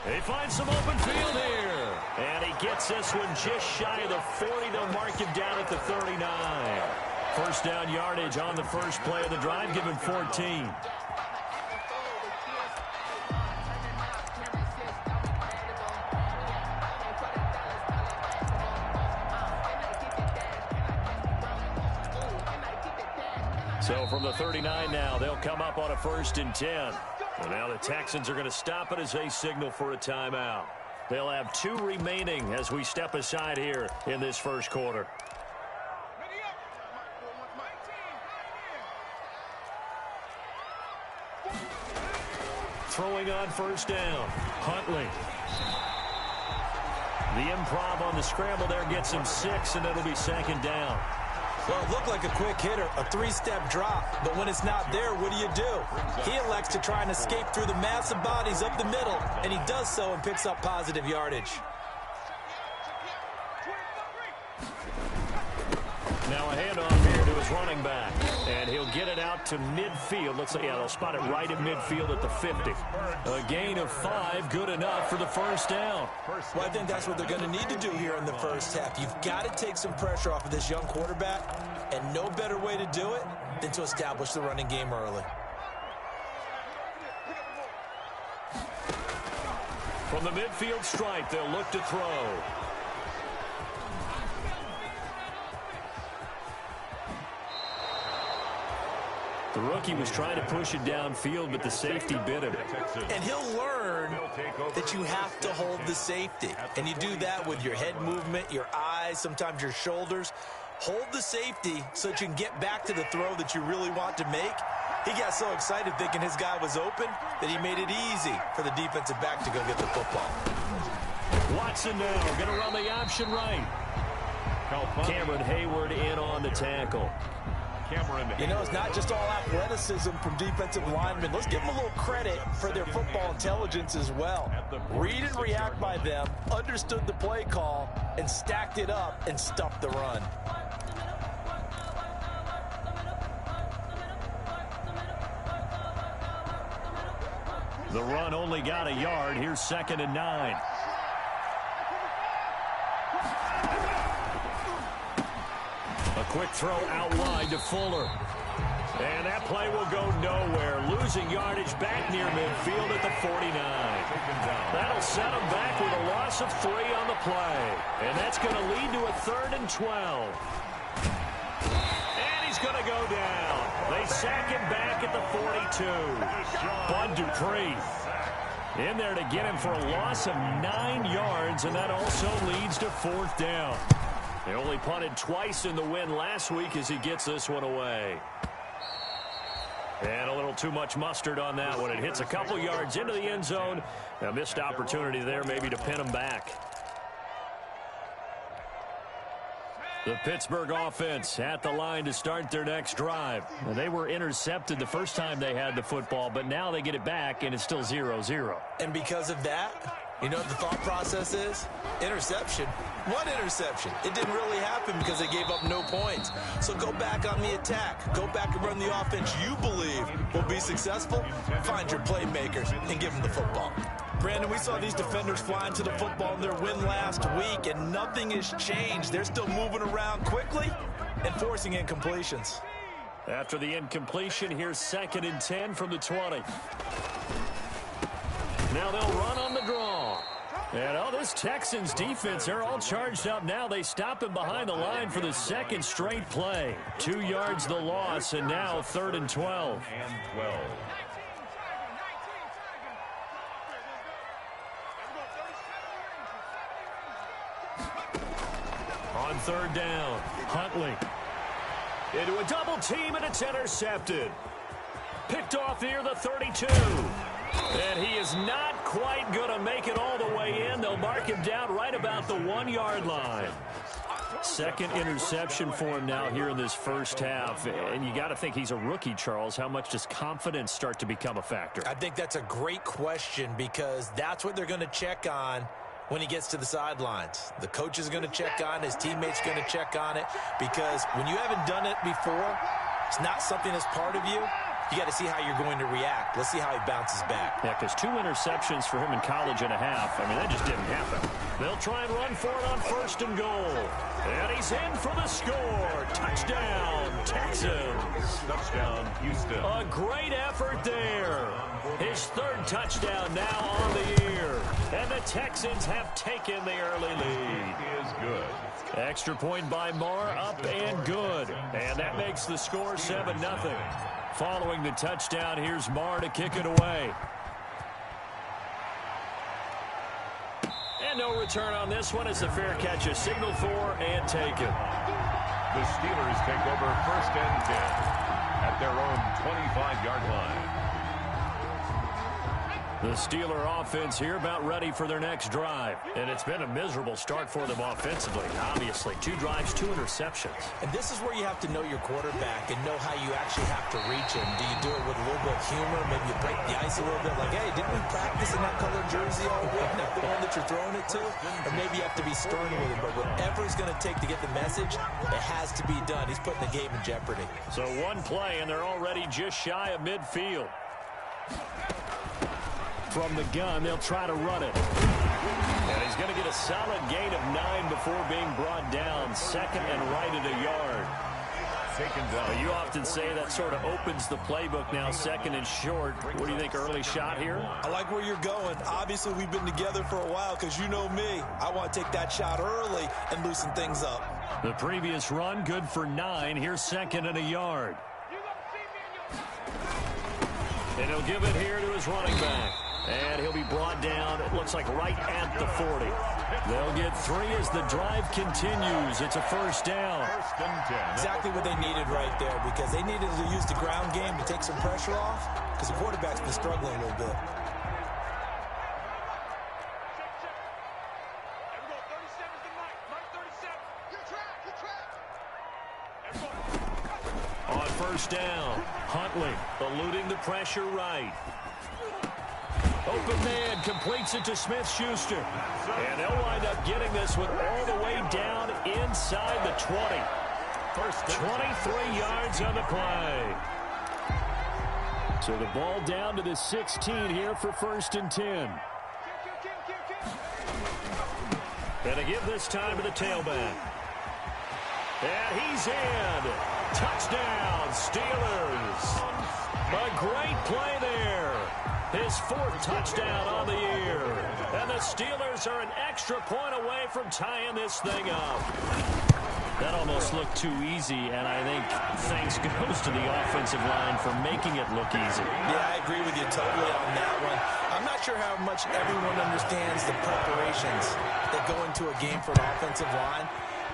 They find some open field here. And he gets this one just shy of the 40. They'll mark him down at the 39. First down yardage on the first play of the drive, given 14. So from the 39 now, they'll come up on a 1st and 10. And now the Texans are going to stop it as they signal for a timeout. They'll have 2 remaining as we step aside here in this first quarter. Throwing on 1st down, Huntley. The improv on the scramble there gets him 6, and it'll be 2nd down. Well, it looked like a quick hitter, a 3-step drop, but when it's not there, what do? He elects to try and escape through the massive bodies up the middle, and he does so and picks up positive yardage. Now a handoff here to his running back, and he'll get it out to midfield. Looks like, they'll spot it right at midfield at the 50. A gain of 5, good enough for the 1st down. Well, I think that's what they're going to need to do here in the first half. You've got to take some pressure off of this young quarterback, and no better way to do it than to establish the running game early. From the midfield stripe, they'll look to throw. The rookie was trying to push it downfield, but the safety bit him. And he'll learn that you have to hold the safety. And you do that with your head movement, your eyes, sometimes your shoulders. Hold the safety so that you can get back to the throw that you really want to make. He got so excited thinking his guy was open that he made it easy for the defensive back to go get the football. Watson now going to run the option right. Cameron Hayward in on the tackle. You know, it's not just all athleticism from defensive linemen. Let's give them a little credit for their football intelligence as well. Read and react by them, understood the play call, and stacked it up and stuffed the run. The run only got a yard. Here's 2nd and 9. A quick throw out wide to Fuller. And that play will go nowhere. Losing yardage back near midfield at the 49. That'll set him back with a loss of 3 on the play. And that's going to lead to a 3rd and 12. And he's going to go down. They sack him back at the 42. Bud Dupree in there to get him for a loss of 9 yards, and that also leads to 4th down. They only punted twice in the win last week as he gets this one away. And a little too much mustard on that one. It hits a couple yards into the end zone. A missed opportunity there maybe to pin him back. The Pittsburgh offense at the line to start their next drive. Well, they were intercepted the first time they had the football, but now they get it back, and it's still 0-0. And because of that, you know what the thought process is? Interception. What interception? It didn't really happen because they gave up no points. So go back on the attack. Go back and run the offense you believe will be successful. Find your playmakers and give them the football. Brandon, we saw these defenders flying to the football in their win last week, and nothing has changed. They're still moving around quickly and forcing incompletions. After the incompletion, here's 2nd and 10 from the 20. Now they'll run on the draw. And, this Texans defense, they're all charged up now. They stop him behind the line for the 2nd straight play. 2 yards the loss, and now 3rd and 12. On 3rd down, Huntley into a double team, and it's intercepted. Picked off near the 32. And he is not quite going to make it all the way in. They'll mark him down right about the 1-yard line. 2nd interception for him now here in this first half. And you got to think he's a rookie, Charles. How much does confidence start to become a factor? I think that's a great question because that's what they're going to check on when he gets to the sidelines. The coach is going to check on it. His teammates going to check on it because when you haven't done it before, it's not something that's part of you. you got to see how you're going to react. Let's see how he bounces back. Yeah, because 2 interceptions for him in college and a half. I mean, that just didn't happen. They'll try and run for it on 1st and goal. And he's in for the score. Touchdown, Texans. Touchdown, Houston. A great effort there. His 3rd touchdown now on the year. And the Texans have taken the early lead. He is good. Extra point by Marr, up and good. And that makes the score 7-0. Following the touchdown, here's Marr to kick it away. And no return on this one as the fair catch is signaled for and taken. The Steelers take over 1st and 10 at their own 25-yard line. The Steeler offense here about ready for their next drive. And it's been a miserable start for them offensively. Obviously, 2 drives, 2 interceptions. And this is where you have to know your quarterback and know how you actually have to reach him. Do you do it with a little bit of humor? Maybe you break the ice a little bit like, hey, didn't we practice in that colored jersey all week? Not the one that you're throwing it to? Or maybe you have to be stern with him. But whatever it's going to take to get the message, it has to be done. He's putting the game in jeopardy. So 1 play, and they're already just shy of midfield. From the gun, they'll try to run it. And he's going to get a solid gain of 9 before being brought down. 2nd and right at a yard. Taken down. You often say that sort of opens the playbook now, 2nd and short. What do you think, early shot here? I like where you're going. Obviously, we've been together for a while because you know me. I want to take that shot early and loosen things up. The previous run, good for 9. Here's 2nd and a yard. And he'll give it here to his running back. And he'll be brought down, it looks like right at the 40. They'll get 3 as the drive continues. It's a 1st down. 1st and 10. Exactly what they needed right there because they needed to use the ground game to take some pressure off because the quarterback's been struggling a little bit. On 1st down, Huntley eluding the pressure right. Open man completes it to Smith-Schuster. And they'll wind up getting this one all the way down inside the 20. First 23 yards on the play. So the ball down to the 16 here for 1st and 10. And a give this time to the tailback. And he's in. Touchdown, Steelers. A great play there. His 4th touchdown on the year. And the Steelers are an extra point away from tying this thing up. That almost looked too easy, and I think thanks goes to the offensive line for making it look easy. Yeah, I agree with you totally on that one. I'm not sure how much everyone understands the preparations that go into a game for an offensive line.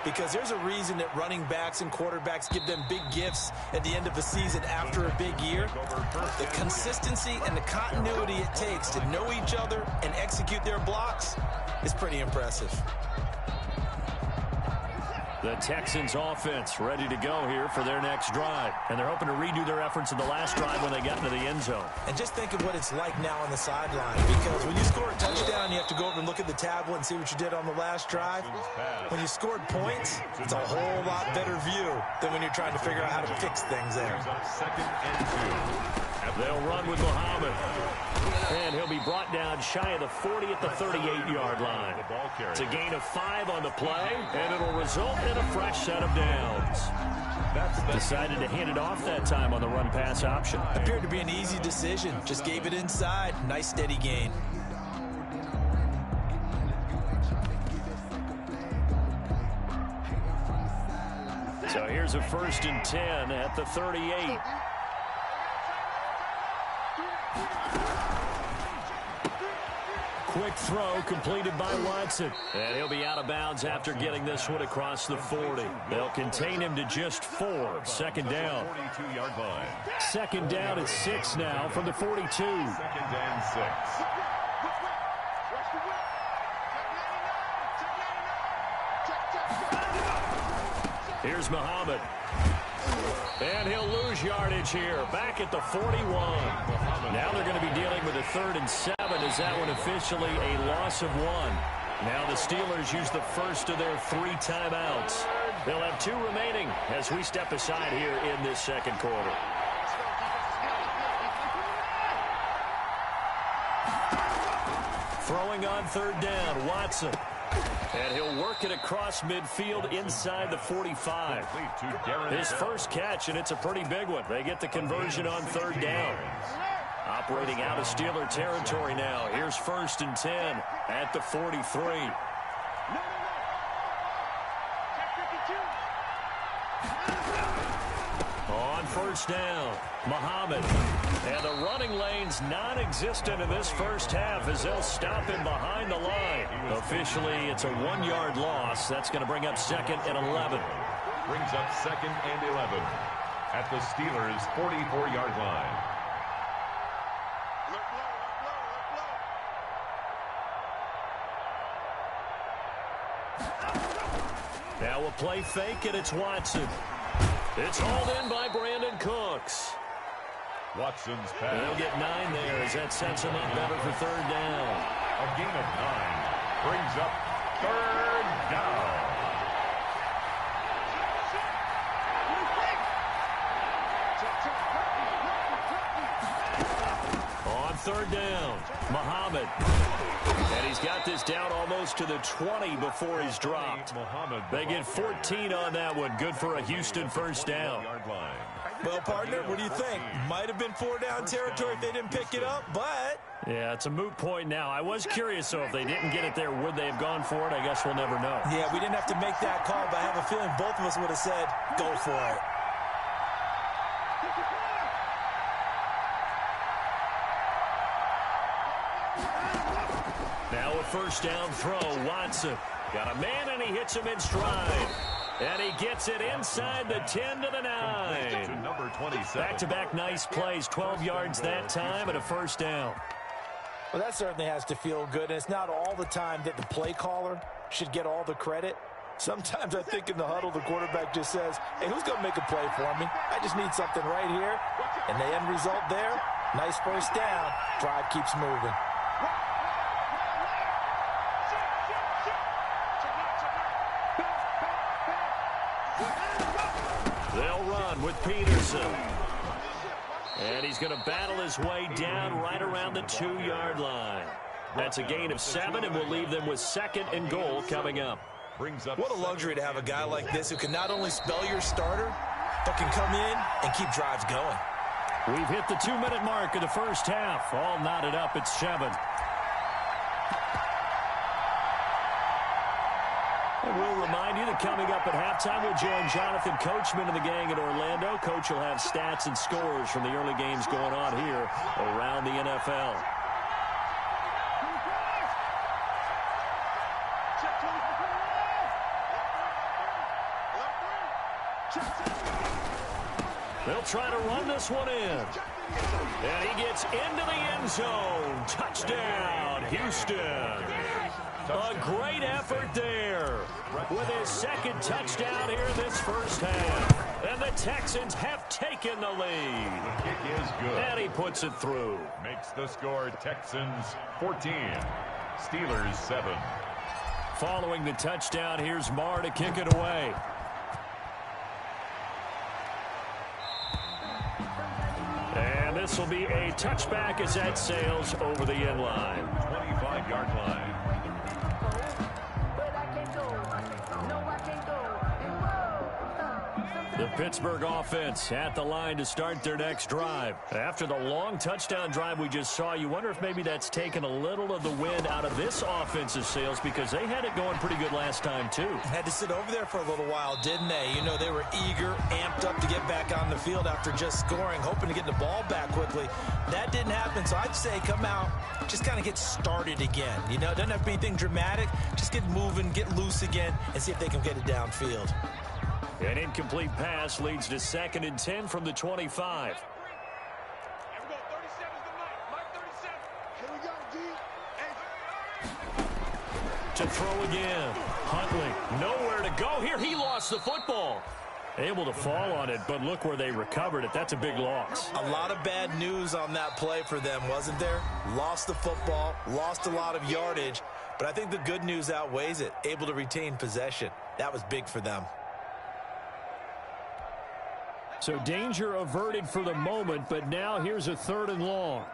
Because there's a reason that running backs and quarterbacks give them big gifts at the end of the season after a big year. The consistency and the continuity it takes to know each other and execute their blocks is pretty impressive. The Texans offense ready to go here for their next drive. And they're hoping to redo their efforts in the last drive when they got into the end zone. And just think of what it's like now on the sideline. Because when you score a touchdown, you have to go over and look at the tablet and see what you did on the last drive. When you scored points, it's a whole lot better view than when you're trying to figure out how to fix things there. 2nd and 2. They'll run with Muhammad. And he'll be brought down shy of the 40 at the 38-yard line. It's a gain of 5 on the play, and it'll result in a fresh set of downs. Decided to hand it off that time on the run-pass option. Appeared to be an easy decision. Just gave it inside. Nice steady gain. So here's a 1st and 10 at the 38. Quick throw completed by Watson. And he'll be out of bounds after getting this one across the 40. They'll contain him to just 4. 2nd down. 42-yard line. 2nd down at 6 now from the 42. 2nd and 6. Here's Muhammad. And he'll lose yardage here. Back at the 41. Now they're going to be dealing with a 3rd and 7 as that one officially a loss of 1. Now the Steelers use the first of their 3 timeouts. They'll have 2 remaining as we step aside here in this 2nd quarter. Throwing on third down, Watson. And he'll work it across midfield inside the 45. His first catch, and it's a pretty big one. They get the conversion on third down. Operating out of Steeler territory now. Here's 1st and 10 at the 43. On first down, Muhammad. And the running lane's non-existent in this first half as they'll stop him behind the line. Officially, it's a 1-yard loss. That's going to bring up 2nd and 11. Brings up 2nd and 11 at the Steelers' 44-yard line. Now a play fake, and it's Watson. It's hauled in by Brandon Cooks. Watson's pass. They'll get 9 there as that sets him up better for third down. A gain of 9 brings up 3rd down. On third down, Muhammad. And he's got this down almost to the 20 before he's dropped. They get 14 on that one. Good for a Houston first down. Well, partner, what do you think? Might have been 4-down territory if they didn't pick it up, but... Yeah, it's a moot point now. I was curious, though, if they didn't get it there, would they have gone for it? I guess we'll never know. Yeah, we didn't have to make that call, but I have a feeling both of us would have said, go for it. Now a first down throw, Watson. Got a man, and he hits him in stride. And he gets it inside the 10 to the 9. Back-to-back nice plays, 12 yards that time, and a first down. Well, that certainly has to feel good, and it's not all the time that the play caller should get all the credit. Sometimes I think in the huddle, the quarterback just says, hey, who's going to make a play for me? I just need something right here. And the end result there, nice first down. Drive keeps moving. They'll run with Peterson. And he's going to battle his way down right around the 2-yard line. That's a gain of 7, and we'll leave them with 2nd and goal coming up. What a luxury to have a guy like this who can not only spell your starter, but can come in and keep drives going. We've hit the 2-minute mark of the first half. All knotted up at 7. And we'll remind you that coming up at halftime, we'll join Jonathan Coachman and the gang in Orlando. Coach will have stats and scores from the early games going on here around the NFL. They'll try to run this one in. And he gets into the end zone. Touchdown, Houston. A great effort there with his 2nd touchdown here this first half. And the Texans have taken the lead. The kick is good. And he puts it through. Makes the score Texans 14, Steelers 7. Following the touchdown, here's Marr to kick it away. And this will be a touchback as that sails over the end line. 25-yard line. The Pittsburgh offense at the line to start their next drive. After the long touchdown drive we just saw, you wonder if maybe that's taken a little of the wind out of this offensive sails because they had it going pretty good last time too. Had to sit over there for a little while, didn't they? You know, they were eager, amped up to get back on the field after just scoring, hoping to get the ball back quickly. That didn't happen, so I'd say come out, just kind of get started again. You know, it doesn't have to be anything dramatic. Just get moving, get loose again, and see if they can get it downfield. An incomplete pass leads to 2nd and 10 from the 25. To throw again. Huntley, nowhere to go here. He lost the football. Able to fall on it, but look where they recovered it. That's a big loss. A lot of bad news on that play for them, wasn't there? Lost the football, lost a lot of yardage, but I think the good news outweighs it. Able to retain possession. That was big for them. So danger averted for the moment, but now here's a 3rd and long.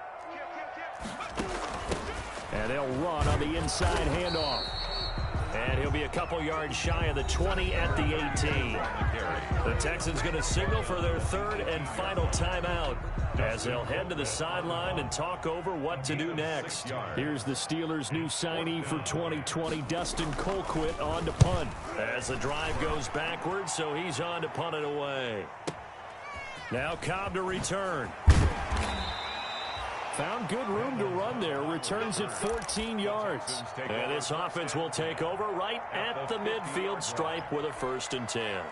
And they'll run on the inside handoff. And he'll be a couple yards shy of the 20 at the 18. The Texans going to signal for their third and final timeout as they'll head to the sideline and talk over what to do next. Here's the Steelers' new signee for 2020, Dustin Colquitt, on to punt. As the drive goes backwards, so he's on to punt it away. Now Cobb to return. Found good room to run there. Returns it 14 yards. And this offense will take over right at the midfield stripe with a 1st and 10.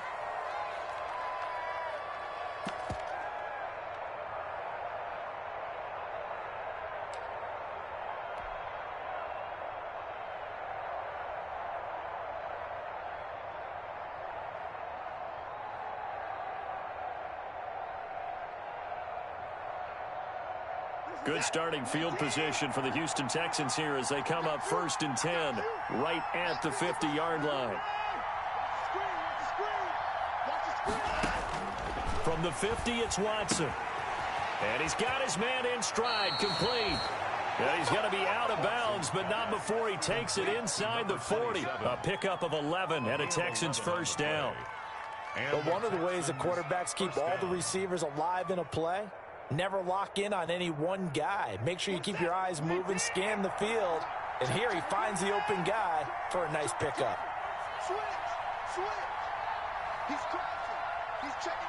Good starting field position for the Houston Texans here as they come up 1st and 10 right at the 50-yard line. From the 50, it's Watson. And he's got his man in stride, complete. And he's going to be out of bounds, but not before he takes it inside the 40. A pickup of 11 and a Texans 1st down. But one of the ways the quarterbacks keep all the receivers alive in a play, never lock in on any one guy. Make sure you keep your eyes moving, scan the field. And here he finds the open guy for a nice pickup. Switch. He's crouching. He's checking.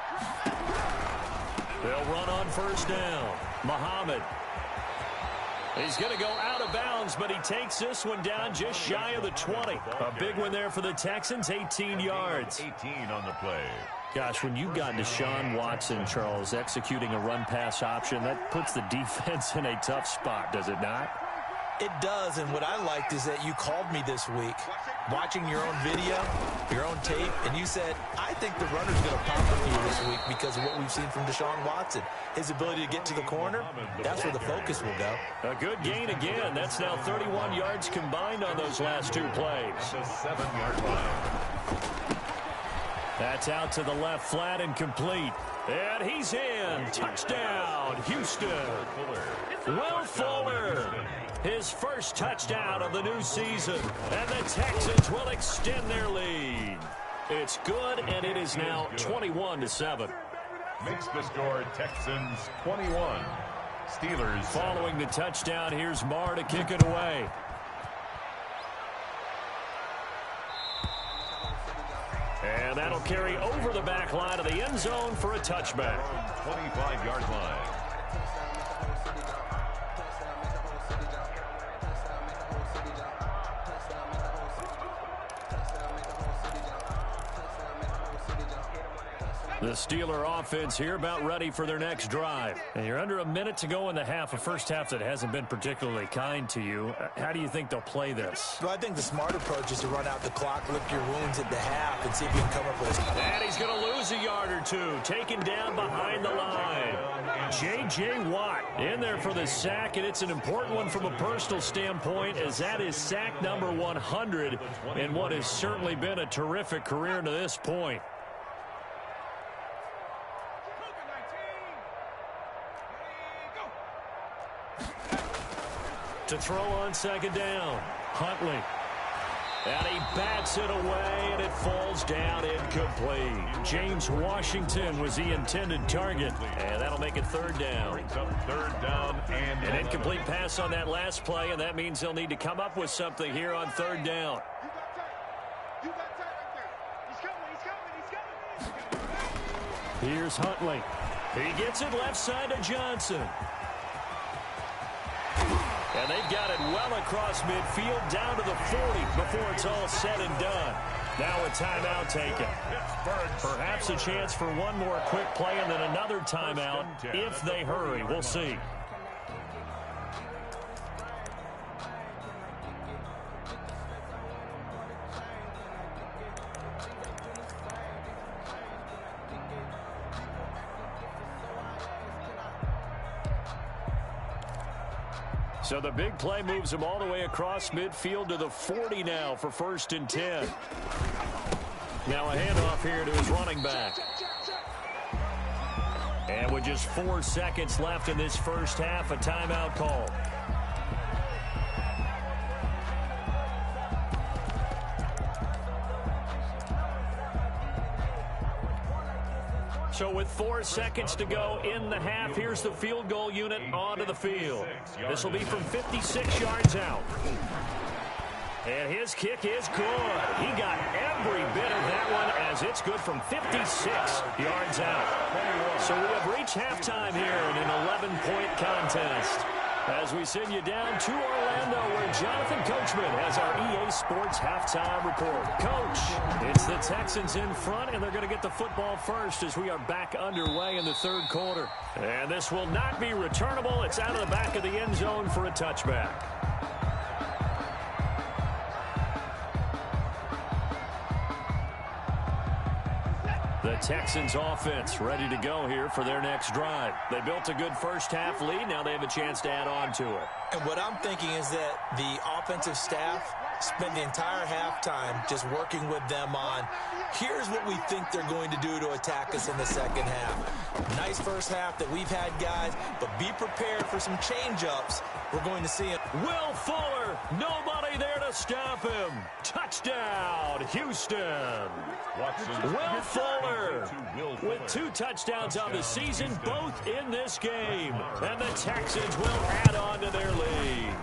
They'll run on 1st down. Muhammad. He's going to go out of bounds, but he takes this one down just shy of the 20. A big one there for the Texans, 18 yards. 18 on the play. Gosh, when you've got Deshaun Watson, Charles, executing a run-pass option, that puts the defense in a tough spot, does it not? It does, and what I liked is that you called me this week, watching your own video, your own tape, and you said, I think the runner's going to pop for you this week because of what we've seen from Deshaun Watson. His ability to get to the corner, that's where the focus will go. A good gain again. That's now 31 yards combined on those last 2 plays. The 7-yard line. That's out to the left, flat and complete. And he's in. Touchdown, Houston. Will Fuller. His first touchdown of the new season. And the Texans will extend their lead. It's good, and it is now 21-7. Makes the score Texans 21. Steelers. Following the touchdown, here's Marr to kick it away. And that'll carry over the back line of the end zone for a touchback. 25-yard line. The Steeler offense here about ready for their next drive. And you're under a minute to go in the half, a first half that hasn't been particularly kind to you. How do you think they'll play this? Well, I think the smart approach is to run out the clock, lick your wounds at the half, and see if you can come up with a... And he's going to lose a yard or two, taken down behind the line. J.J. Watt in there for the sack, and it's an important one from a personal standpoint, as that is sack number 100 in what has certainly been a terrific career to this point. To throw on 2nd down, Huntley. And he bats it away, and it falls down incomplete. James Washington was the intended target, and that'll make it 3rd down. Third down and An incomplete pass on that last play, and that means they'll need to come up with something here on 3rd down. You got time right there. He's coming. Here's Huntley. He gets it left side to Johnson. And they've got it well across midfield down to the 40 before it's all said and done. Now a timeout taken. Perhaps a chance for one more quick play and then another timeout if they hurry. We'll see. So the big play moves them all the way across midfield to the 40 now for 1st and 10. Now a handoff here to his running back. And with just 4 seconds left in this first half, a timeout call. So with 4 seconds to go in the half, here's the field goal unit onto the field. This will be from 56 yards out. And his kick is good. He got every bit of that one as it's good from 56 yards out. So we have reached halftime here in an 11-point contest. As we send you down to Orlando, where Jonathan Coachman has our EA Sports halftime report. Coach, it's the Texans in front, and they're going to get the football first as we are back underway in the third quarter. And this will not be returnable. It's out of the back of the end zone for a touchback. The Texans offense ready to go here for their next drive. They built a good first half lead. Now they have a chance to add on to it. And what I'm thinking is that the offensive staff spent the entire halftime just working with them on, here's what we think they're going to do to attack us in the second half. Nice first half that we've had, guys, but be prepared for some change-ups. We're going to see it. Will Fuller, nobody there to stop him. Touchdown, Houston. Will Fuller with 2 touchdowns on the season, both in this game. And the Texans will add on to their lead.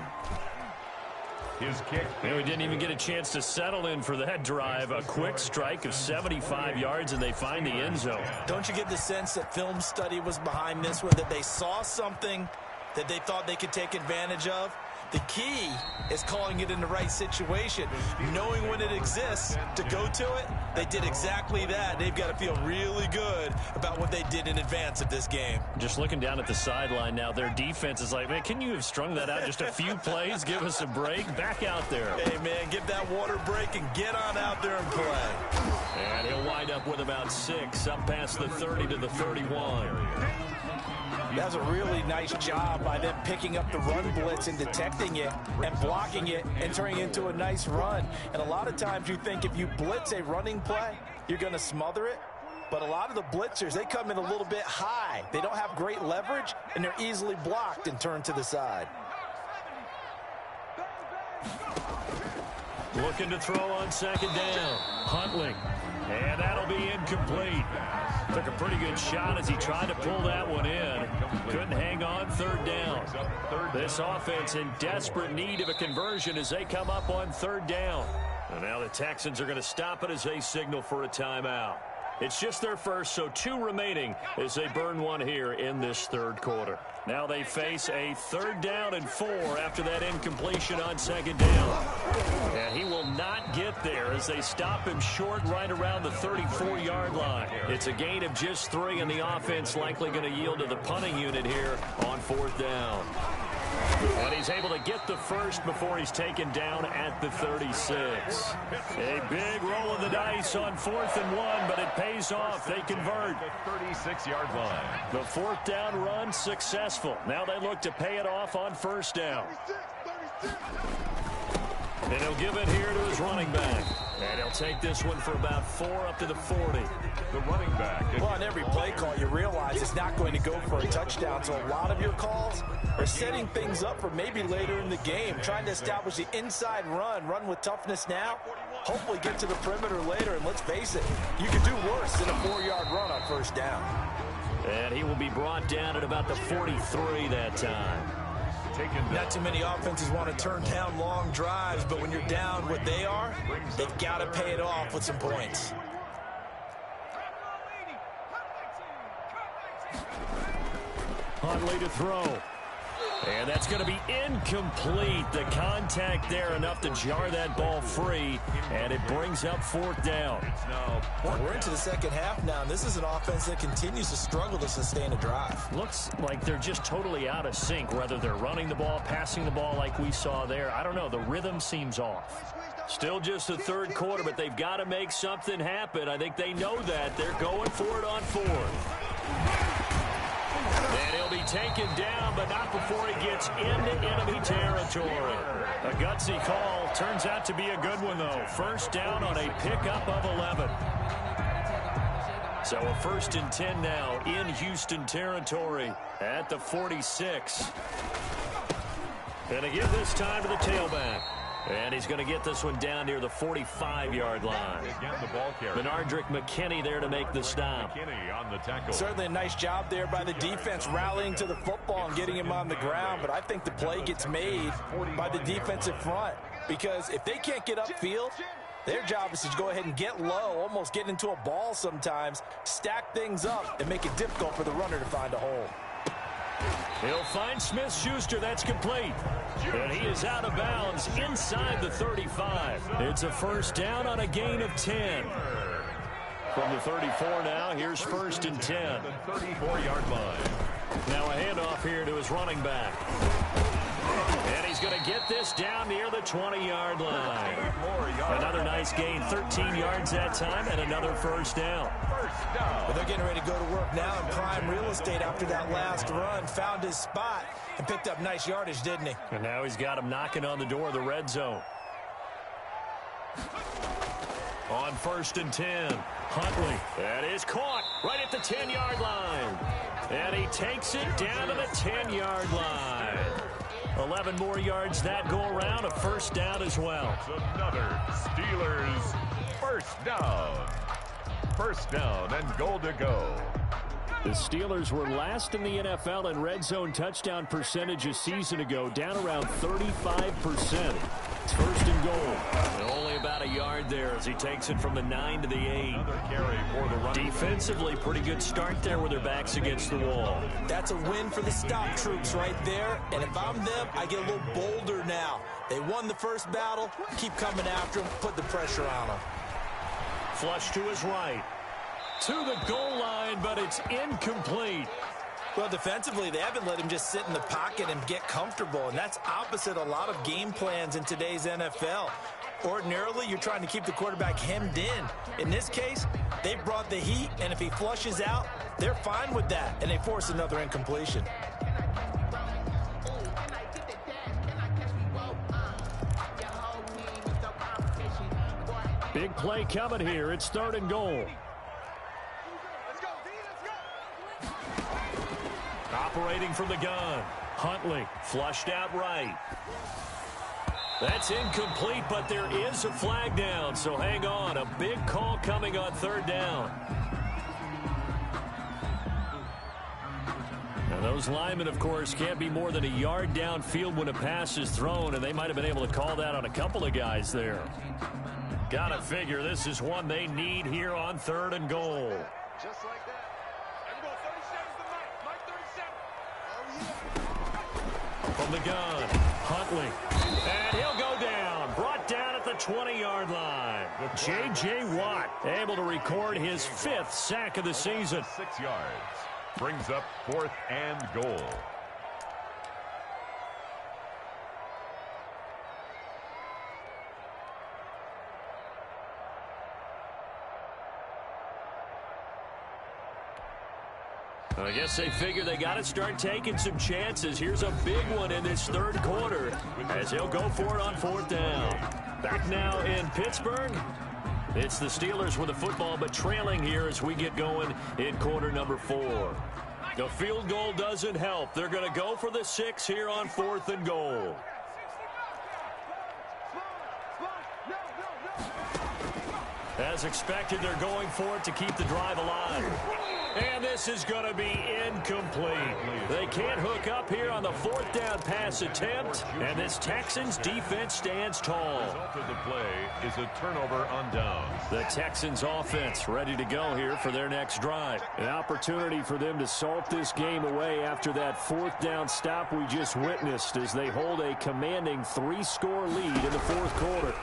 His kick. We didn't even get a chance to settle in for that drive. A quick strike of 75 yards, and they find the end zone. Don't you get the sense that film study was behind this one, that they saw something that they thought they could take advantage of? The key is calling it in the right situation, knowing when it exists to go to it. They did exactly that. They've got to feel really good about what they did in advance of this game. Just looking down at the sideline now, their defense is like, man, can you have strung that out just a few plays? Give us a break. Back out there. Hey, man, give that water break and get on out there and play. And he'll wind up with about 6, up past the 30 to the 31. That was a really nice job by them picking up the run blitz and detecting it and blocking it and turning it into a nice run. And a lot of times you think if you blitz a running play, you're going to smother it. But a lot of the blitzers, they come in a little bit high. They don't have great leverage, and they're easily blocked and turned to the side. Looking to throw on second down. Huntley. And that'll be incomplete. Took a pretty good shot as he tried to pull that one in. Couldn't hang on third down. This offense in desperate need of a conversion as they come up on third down. And now the Texans are going to stop it as they signal for a timeout. It's just their first, so 2 remaining as they burn one here in this third quarter. Now they face a 3rd down and 4 after that incompletion on second down. And he will not get there as they stop him short right around the 34-yard line. It's a gain of just 3, and the offense likely going to yield to the punting unit here on 4th down. And he's able to get the first before he's taken down at the 36. A big roll of the dice on 4th and 1, but it pays off. They convert. The 36-yard line. The 4th down run successful. Now they look to pay it off on 1st down. 36. And he'll give it here to his running back. And he'll take this one for about 4 up to the 40. The running back. Well, on every play call, you realize it's not going to go for a touchdown. So a lot of your calls are setting things up for maybe later in the game, trying to establish the inside run with toughness now, hopefully get to the perimeter later. And let's face it, you could do worse than a 4-yard run on 1st down. And he will be brought down at about the 43 that time. Not too many offenses want to turn down long drives, but when you're down what they are, they've got to pay it off with some points. Huntley to throw. And that's going to be incomplete. The contact there enough to jar that ball free, and it brings up 4th down. Well, we're into the second half now, and this is an offense that continues to struggle to sustain a drive. Looks like they're just totally out of sync, whether they're running the ball, passing the ball like we saw there. I don't know. The rhythm seems off. Still just the 3rd quarter, but they've got to make something happen. I think they know that. They're going for it on 4th. And he'll be taken down, but not before he gets into enemy territory. A gutsy call. Turns out to be a good one, though. 1st down on a pickup of 11. So a 1st and 10 now in Houston territory at the 46. And again this time to the tailback. And he's going to get this one down near the 45-yard line. Again, the ball carrier. Benardrick McKinney there to make the stop. McKinney on the tackle. Certainly a nice job there by the defense rallying to the football and getting him on the ground, but I think the play gets made by the defensive front because if they can't get upfield, their job is to go ahead and get low, almost get into a ball sometimes, stack things up, and make it difficult for the runner to find a hole. He'll find Smith-Schuster. That's complete. And he is out of bounds inside the 35. It's a first down on a gain of 10. From the 34 now, here's first and 10. The 34-yard line. Now a handoff here to his running back. And he's going to get this down near the 20-yard line. Another nice gain, 13 yards that time, and another first down. But they're getting ready to go to work now in prime real estate after that last run. Found his spot and picked up nice yardage, didn't he? And now he's got him knocking on the door of the red zone. On first and 10, Huntley. That is caught right at the 10-yard line. And he takes it down to the 10-yard line. 11 more yards that go around, a first down as well. It's another Steelers first down. First down and goal to go. The Steelers were last in the NFL in red zone touchdown percentage a season ago, down around 35%. It's first and goal. And only about a yard there as he takes it from the 9 to the 8. Another carry for the running. Defensively, pretty good start there with their backs against the wall. That's a win for the stop troops right there. And if I'm them, I get a little bolder now. They won the first battle. Keep coming after them. Put the pressure on them. Flush to his right. To the goal line, but it's incomplete. Well, defensively, they haven't let him just sit in the pocket and get comfortable, and that's opposite a lot of game plans in today's NFL. Ordinarily, you're trying to keep the quarterback hemmed in. In this case, they brought the heat, and if he flushes out, they're fine with that, and they force another incompletion. Big play coming here. It's third and goal. Operating from the gun. Huntley flushed out right. That's incomplete, but there is a flag down, so hang on. A big call coming on third down. Now those linemen, of course, can't be more than a yard downfield when a pass is thrown, and they might have been able to call that on a couple of guys there. Gotta figure this is one they need here on third and goal. Just like that. Everybody 37 to Mike. Mike 37. Oh, yeah. From the gun, Huntley. And he'll go down. Brought down at the 20-yard line. J.J. Watt able to record his 5th sack of the season. 6 yards. Brings up fourth and goal. I guess they figure they got to start taking some chances. Here's a big one in this third quarter as he'll go for it on fourth down. Back now in Pittsburgh. It's the Steelers with the football, but trailing here as we get going in quarter number 4. The field goal doesn't help. They're going to go for the 6 here on fourth and goal. As expected, they're going for it to keep the drive alive. And this is going to be incomplete. They can't hook up here on the fourth down pass attempt, and this Texans defense stands tall. The result of the play is a turnover on downs. The Texans offense ready to go here for their next drive. An opportunity for them to salt this game away after that fourth down stop we just witnessed as they hold a commanding 3-score lead in the fourth quarter.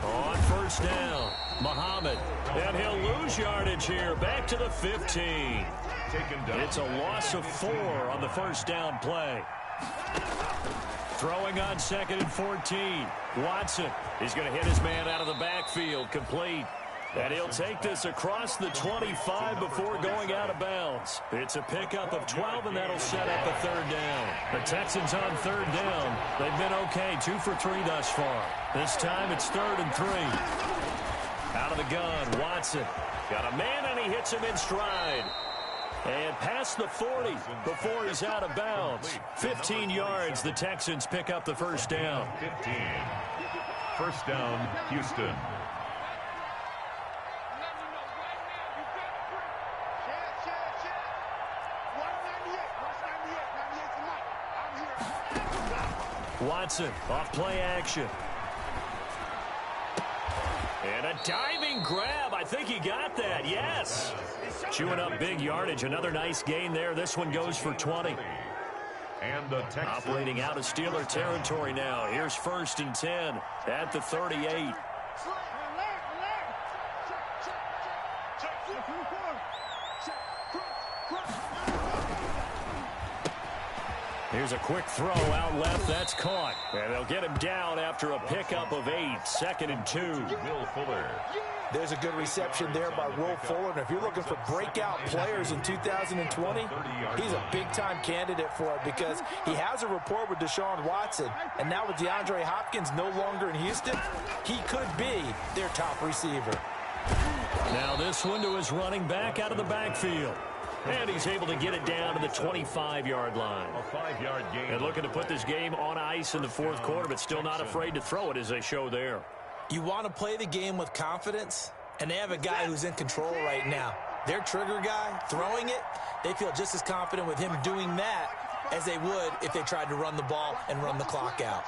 On first down, Muhammad, and he'll lose yardage here, back to the 15. Taken down. It's a loss of 4 on the first down play. Throwing on second and 14. Watson is going to hit his man out of the backfield, complete. And he'll take this across the 25 before going out of bounds. It's a pickup of 12, and that'll set up a third down. The Texans on third down. They've been okay, 2 for 3 thus far. This time it's third and 3. Out of the gun, Watson. Got a man, and he hits him in stride. And past the 40 before he's out of bounds. 15 yards, the Texans pick up the first down. 15. First down, Houston. Watson off play action. And a diving grab. I think he got that. Yes. Chewing up big yardage. Another nice gain there. This one goes for 20. And the Texans operating out of Steeler territory now. Here's 1st and 10 at the 38. Here's a quick throw out left. That's caught. And they'll get him down after a pickup of 8. 2nd and 2. Will Fuller. There's a good reception there by Will Fuller. And if you're looking for breakout players in 2020, he's a big-time candidate for it because he has a rapport with Deshaun Watson. And now with DeAndre Hopkins no longer in Houston, he could be their top receiver. Now this one to his running back out of the backfield. And he's able to get it down to the 25-yard line. A 5-yard gain. And looking to put this game on ice in the 4th quarter, but still not afraid to throw it as they show there. You want to play the game with confidence, and they have a guy who's in control right now. Their trigger guy, throwing it, they feel just as confident with him doing that as they would if they tried to run the ball and run the clock out.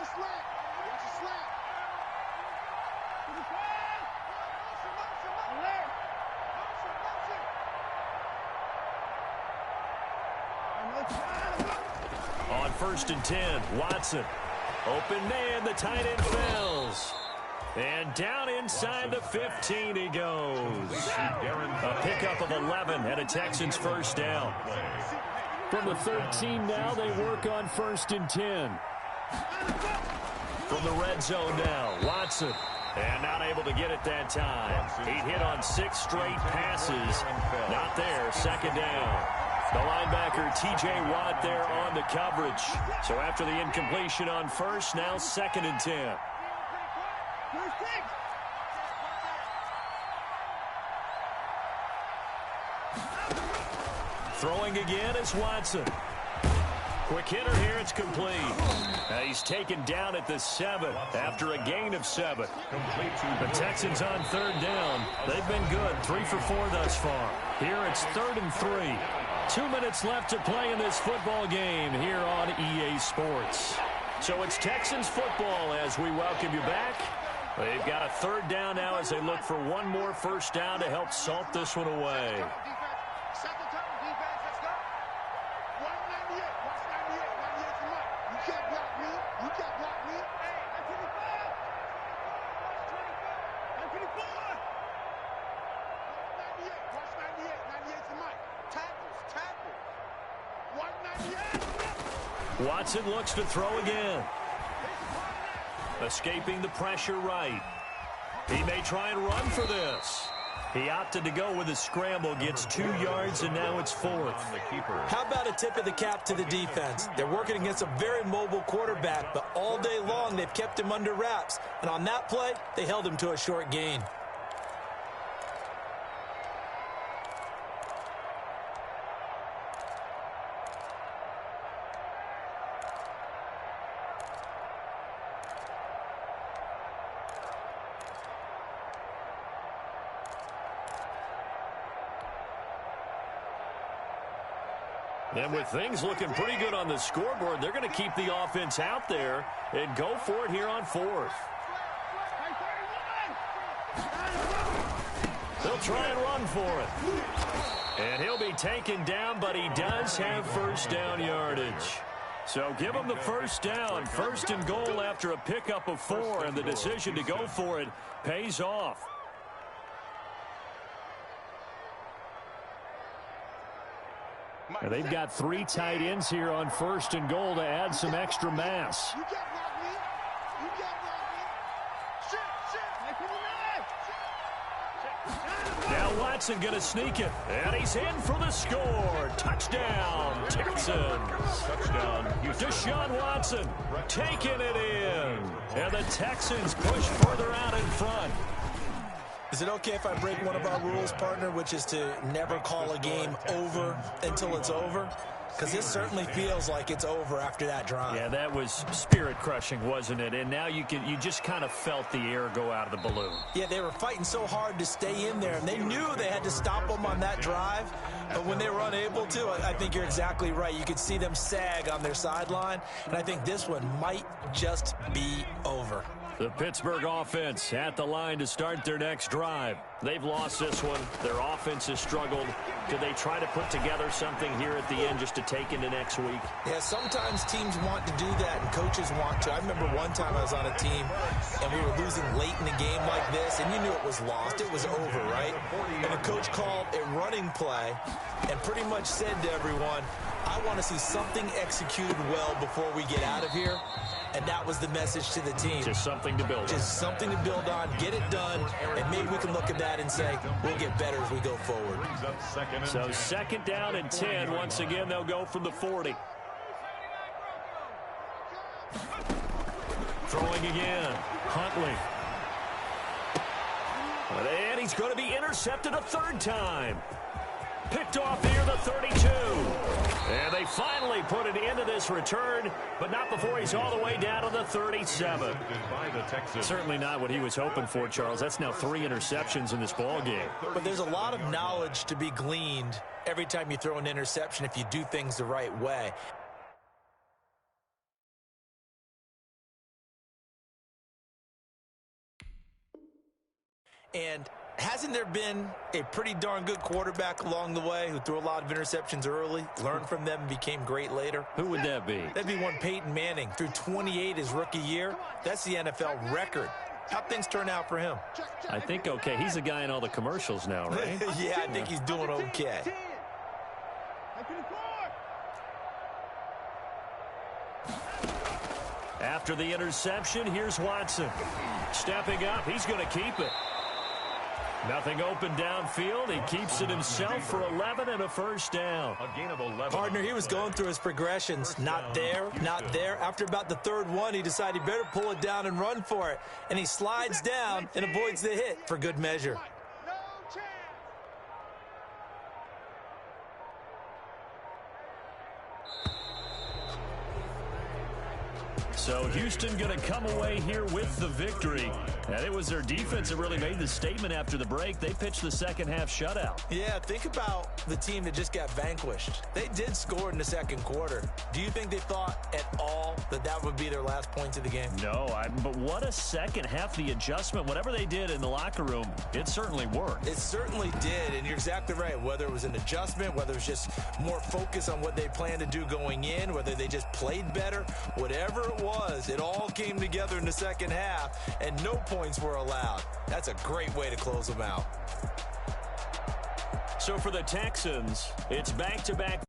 On 1st and 10, Watson. Open man, the tight end fails. And down inside the 15 he goes. A pickup of 11 and a Texans first down. From the 13 now, they work on 1st and 10. From the red zone now, Watson. And not able to get it that time. He hit on 6 straight passes. Not there, 2nd down. The linebacker, T.J. Watt, there on the coverage. So after the incompletion on 1st, now 2nd and 10. Throwing again is Watson. Quick hitter here, it's complete. He's taken down at the 7 after a gain of 7. The Texans on 3rd down. They've been good, 3 for 4 thus far. Here it's 3rd and 3. 2 minutes left to play in this football game here on EA Sports. So it's Texans football as we welcome you back. They've got a 3rd down now as they look for one more first down to help salt this one away. Watson looks to throw again. Escaping the pressure right. He may try and run for this. He opted to go with a scramble, gets 2 yards, and now it's 4th. How about a tip of the cap to the defense? They're working against a very mobile quarterback, but all day long they've kept him under wraps. And on that play, they held him to a short gain. And with things looking pretty good on the scoreboard, they're going to keep the offense out there and go for it here on 4th. They'll try and run for it. And he'll be taken down, but he does have first down yardage. So give him the first down. 1st and goal after a pickup of 4, and the decision to go for it pays off. And they've got 3 tight ends here on 1st and goal to add some extra mass. Now Watson going to sneak it. And he's in for the score. Touchdown, Texans. Touchdown, Deshaun Watson taking it in. And the Texans push further out in front. Is it okay if I break one of our rules, partner, which is to never call a game over until it's over? because this certainly feels like it's over after that drive. Yeah, that was spirit-crushing, wasn't it? And now you just kind of felt the air go out of the balloon. Yeah, they were fighting so hard to stay in there, and they knew they had to stop them on that drive. But when they were unable to, I think you're exactly right. You could see them sag on their sideline, and I think this one might just be over. The Pittsburgh offense at the line to start their next drive. They've lost this one. Their offense has struggled. Do they try to put together something here at the end just to take into next week? Yeah, sometimes teams want to do that and coaches want to. I remember one time I was on a team and we were losing late in the game like this, and you knew it was lost. It was over, right? And the coach called a running play and pretty much said to everyone, I want to see something executed well before we get out of here. And that was the message to the team. Just something to build on. Just something to build on, get it done, and maybe we can look at that and say, we'll get better as we go forward. So second down and 10. Once again, they'll go from the 40. Throwing again. Huntley. And he's going to be intercepted a third time. Picked off near the 32. And they finally put an end to this return, but not before he's all the way down to the 37. Certainly not what he was hoping for, Charles. That's now 3 interceptions in this ball game. But there's a lot of knowledge to be gleaned every time you throw an interception if you do things the right way. And hasn't there been a pretty darn good quarterback along the way who threw a lot of interceptions early, learned from them, and became great later? Who would that be? That'd be one Peyton Manning. Threw 28 his rookie year. That's the NFL record. How'd things turn out for him? I think okay. He's a guy in all the commercials now, right? Yeah, I think he's doing okay. After the interception, here's Watson. Stepping up, he's going to keep it. Nothing open downfield. He keeps it himself for 11 and a first down. A gain of 11. Partner, he was going through his progressions. Not there, not there. After about the third one, he decided he better pull it down and run for it. And he slides down and avoids the hit for good measure. So Houston going to come away here with the victory. And it was their defense that really made the statement after the break. They pitched the second half shutout. Yeah, think about the team that just got vanquished. They did score in the second quarter. Do you think they thought at all that that would be their last points of the game? No, but what a second half. The adjustment, whatever they did in the locker room, it certainly worked. It certainly did, and you're exactly right. Whether it was an adjustment, whether it was just more focus on what they planned to do going in, whether they just played better, whatever it was, it all came together in the second half, and no points were allowed. That's a great way to close them out. So for the Texans, it's back-to-back